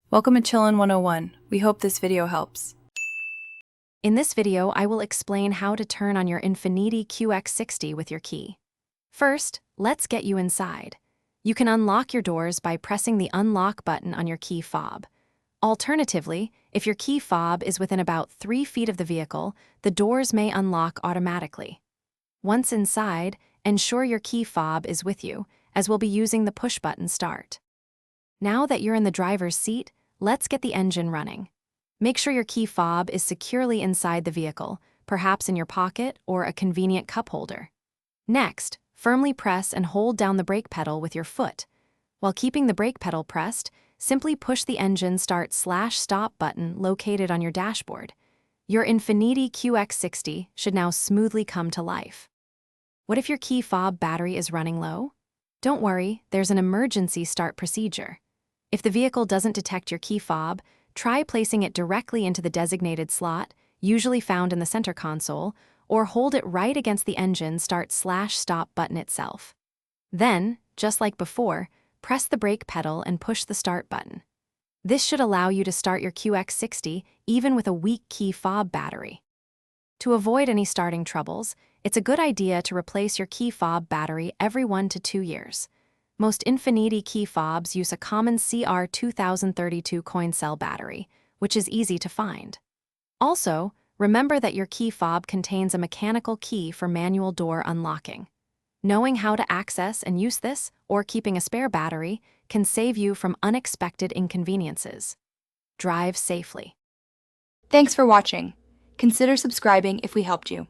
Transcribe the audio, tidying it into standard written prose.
Welcome to Chillin' 101. We hope this video helps. In this video, I will explain how to turn on your Infiniti QX60 with your key. First, let's get you inside. You can unlock your doors by pressing the unlock button on your key fob. Alternatively, if your key fob is within about 3 feet of the vehicle, the doors may unlock automatically. Once inside, ensure your key fob is with you, as we'll be using the push-button start. Now that you're in the driver's seat, let's get the engine running. Make sure your key fob is securely inside the vehicle, perhaps in your pocket or a convenient cup holder. Next, firmly press and hold down the brake pedal with your foot. While keeping the brake pedal pressed, simply push the engine start/stop button located on your dashboard. Your Infiniti QX60 should now smoothly come to life. What if your key fob battery is running low? Don't worry, there's an emergency start procedure. If the vehicle doesn't detect your key fob, try placing it directly into the designated slot, usually found in the center console, or hold it right against the engine start/stop button itself. Then, just like before, press the brake pedal and push the start button. This should allow you to start your QX60 even with a weak key fob battery. To avoid any starting troubles, it's a good idea to replace your key fob battery every 1 to 2 years. Most Infiniti key fobs use a common CR2032 coin cell battery, which is easy to find. Also, remember that your key fob contains a mechanical key for manual door unlocking. Knowing how to access and use this, or keeping a spare battery, can save you from unexpected inconveniences. Drive safely. Thanks for watching. Consider subscribing if we helped you.